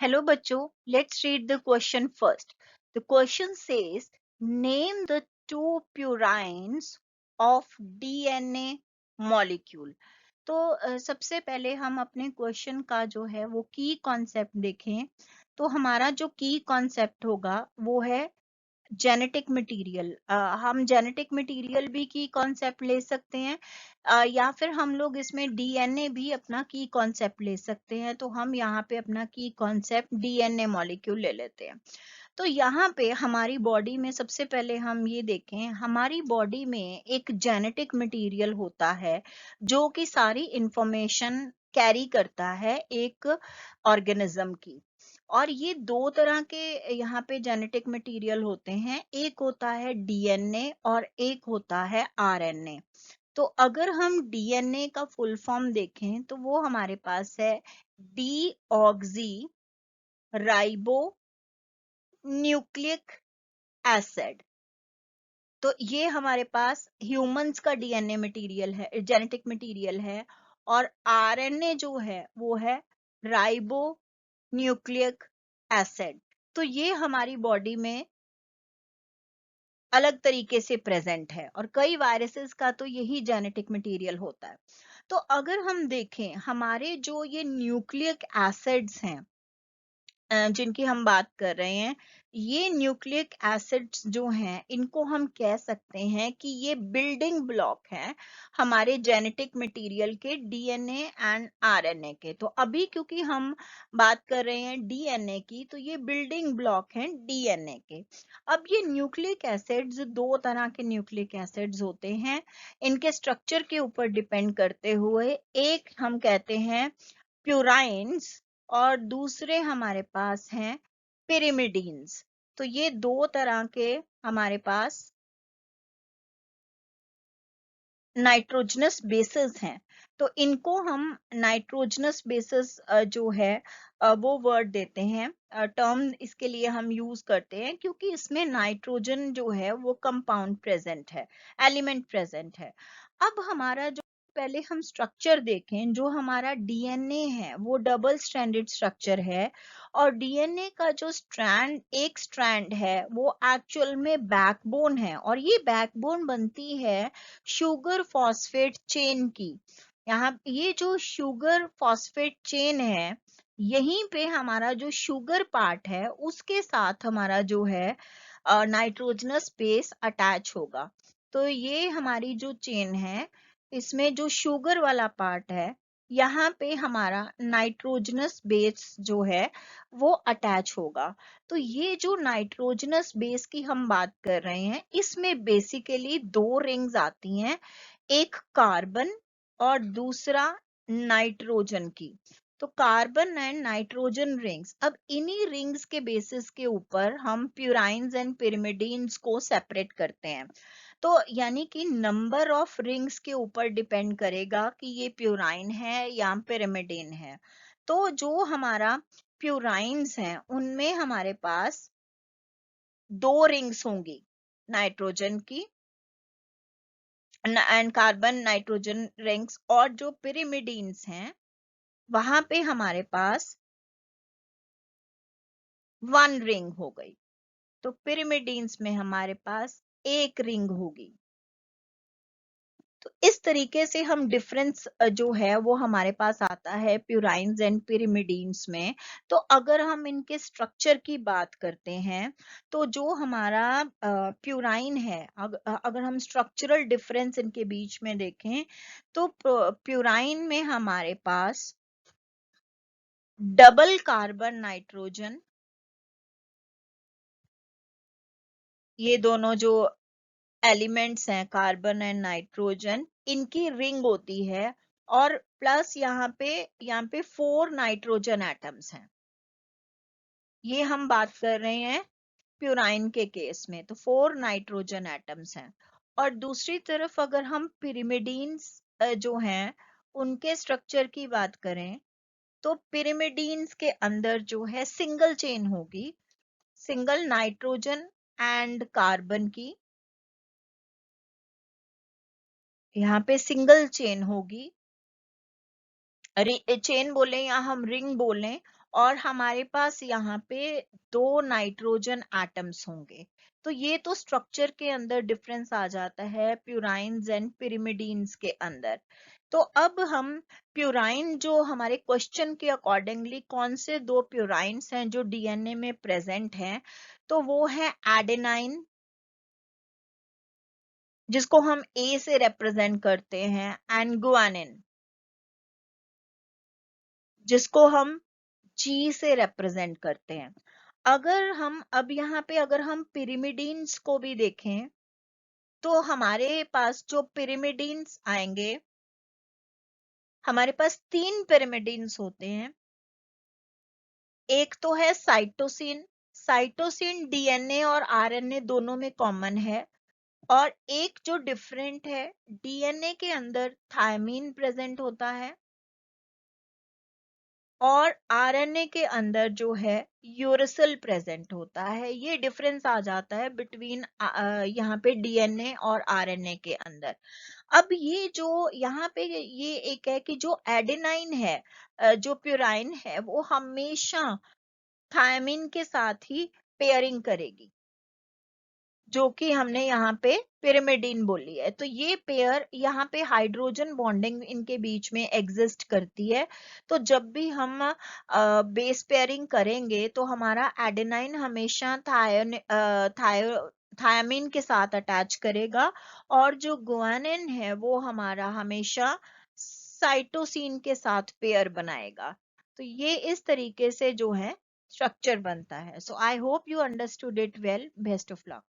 Hello bachcho, let's read the question first. The question says, name the two purines of DNA molecule. तो सबसे पहले हम अपने question का जो है वो की कॉन्सेप्ट देखें। तो हमारा जो की कॉन्सेप्ट होगा वो है जेनेटिक मटेरियल। हम जेनेटिक मटेरियल भी की कॉन्सेप्ट ले सकते हैं, या फिर हम लोग इसमें डीएनए भी अपना की कॉन्सेप्ट ले सकते हैं। तो हम यहाँ पे अपना की कॉन्सेप्ट डीएनए मॉलिक्यूल ले लेते हैं। तो यहाँ पे हमारी बॉडी में सबसे पहले हम ये देखें, हमारी बॉडी में एक जेनेटिक मटेरियल होता है जो कि सारी इंफॉर्मेशन कैरी करता है एक ऑर्गेनिज्म की। और ये दो तरह के यहाँ पे जेनेटिक मटेरियल होते हैं, एक होता है डीएनए और एक होता है आरएनए। तो अगर हम डीएनए का फुल फॉर्म देखें तो वो हमारे पास है डीऑक्सी राइबो न्यूक्लिक एसिड। तो ये हमारे पास ह्यूमंस का डीएनए मटेरियल है, जेनेटिक मटेरियल है। और आरएनए जो है वो है राइबो न्यूक्लिक एसिड। तो ये हमारी बॉडी में अलग तरीके से प्रेजेंट है और कई वायरसेस का तो यही जेनेटिक मटेरियल होता है। तो अगर हम देखें हमारे जो ये न्यूक्लिक एसिड्स हैं जिनकी हम बात कर रहे हैं, ये न्यूक्लिक एसिड्स जो हैं इनको हम कह सकते हैं कि ये बिल्डिंग ब्लॉक हैं हमारे जेनेटिक मटेरियल के, डीएनए एंड आरएनए के। तो अभी क्योंकि हम बात कर रहे हैं डीएनए की, तो ये बिल्डिंग ब्लॉक हैं डीएनए के। अब ये न्यूक्लिक एसिड्स दो तरह के न्यूक्लिक एसिड्स होते हैं, इनके स्ट्रक्चर के ऊपर डिपेंड करते हुए। एक हम कहते हैं प्यूराइन्स और दूसरे हमारे पास हैं पिरिमिडीन्स। तो ये दो तरह के हमारे पास नाइट्रोजनस बेसेस हैं। तो इनको हम नाइट्रोजनस बेसेस जो है वो वर्ड देते हैं, टर्म इसके लिए हम यूज करते हैं क्योंकि इसमें नाइट्रोजन जो है वो कंपाउंड प्रेजेंट है, एलिमेंट प्रेजेंट है। अब हमारा जो पहले हम स्ट्रक्चर देखें, जो हमारा डीएनए है वो डबल स्ट्रैंडेड स्ट्रक्चर है। और डीएनए का जो एक स्ट्रैंड है वो एक्चुअल में बैकबोन है, और ये बैकबोन बनती है शुगर फॉस्फेट चेन की। यहाँ ये जो शुगर फॉस्फेट चेन है, यहीं पे हमारा जो शुगर पार्ट है उसके साथ हमारा जो है नाइट्रोजनस बेस अटैच होगा। तो ये हमारी जो चेन है, इसमें जो शुगर वाला पार्ट है, यहाँ पे हमारा नाइट्रोजनस बेस जो है वो अटैच होगा। तो ये जो नाइट्रोजनस बेस की हम बात कर रहे हैं, इसमें बेसिकली दो रिंग्स आती हैं, एक कार्बन और दूसरा नाइट्रोजन की। तो कार्बन एंड नाइट्रोजन रिंग्स, अब इन्हीं रिंग्स के बेसिस के ऊपर हम प्यूराइन्स एंड पिरिमिडीन्स को सेपरेट करते हैं। तो यानी कि नंबर ऑफ रिंग्स के ऊपर डिपेंड करेगा कि ये प्यूराइन है या पिरिमिडीन है। तो जो हमारा प्यूराइन्स हैं उनमें हमारे पास दो रिंग्स होंगी, नाइट्रोजन की एंड कार्बन नाइट्रोजन रिंग्स। और जो पिरिमिडीन्स हैं वहां पे हमारे पास वन रिंग हो गई। तो पिरिमिडीन्स में हमारे पास एक रिंग होगी। तो इस तरीके से हम डिफरेंस जो है वो हमारे पास आता है प्यूराइन्स एंड पिरिमिडीन्स में। तो अगर हम इनके स्ट्रक्चर की बात करते हैं, तो जो हमारा प्यूराइन है, अगर हम स्ट्रक्चरल डिफरेंस इनके बीच में देखें, तो प्यूराइन में हमारे पास डबल कार्बन नाइट्रोजन, ये दोनों जो एलिमेंट्स हैं कार्बन एंड नाइट्रोजन, इनकी रिंग होती है। और प्लस यहाँ पे 4 नाइट्रोजन एटम्स हैं। ये हम बात कर रहे हैं प्यूराइन के केस में, तो 4 नाइट्रोजन एटम्स हैं। और दूसरी तरफ अगर हम पिरिमिडीन्स जो हैं उनके स्ट्रक्चर की बात करें, तो पिरिमिडीन्स के अंदर जो है सिंगल चेन होगी, सिंगल नाइट्रोजन एंड कार्बन की, यहाँ पे सिंगल चेन होगी, चेन बोलें या हम रिंग बोलें। और हमारे पास यहाँ पे 2 नाइट्रोजन एटम्स होंगे। तो ये तो स्ट्रक्चर के अंदर डिफरेंस आ जाता है प्यूराइंस एंड पिरिमिडीन्स के अंदर। तो अब हम प्यूराइन जो हमारे क्वेश्चन के अकॉर्डिंगली कौन से 2 प्यूराइंस हैं जो डीएनए में प्रेजेंट हैं, तो वो है एडेनाइन, जिसको हम ए से रिप्रेजेंट करते हैं, एंड गुआनिन, जिसको हम जी से रिप्रेजेंट करते हैं। अगर हम अब यहाँ पे अगर हम पिरिमिडीन्स को भी देखें, तो हमारे पास जो पिरिमिडीन्स आएंगे, हमारे पास 3 पिरिमिडीन्स होते हैं। एक तो है साइटोसिन। साइटोसिन डीएनए और आरएनए दोनों में कॉमन है। और एक जो डिफरेंट है, डीएनए के अंदर थायमीन प्रेजेंट होता है और आरएनए के अंदर जो है यूरेसिल प्रेजेंट होता है। ये डिफरेंस आ जाता है बिटवीन यहाँ पे डीएनए और आरएनए के अंदर। अब ये जो यहाँ पे ये एक है कि जो एडेनाइन है, जो प्यूराइन है, वो हमेशा थायमीन के साथ ही पेयरिंग करेगी, जो कि हमने यहाँ पे पिरिमिडीन बोली है। तो ये पेयर यहाँ पे हाइड्रोजन बॉन्डिंग इनके बीच में एग्जिस्ट करती है। तो जब भी हम बेस पेयरिंग करेंगे तो हमारा एडेनाइन हमेशा थायमीन के साथ अटैच करेगा, और जो गुआनिन है वो हमारा हमेशा साइटोसिन के साथ पेयर बनाएगा। तो ये इस तरीके से जो है स्ट्रक्चर बनता है। So I hope you understood it well. Best of luck.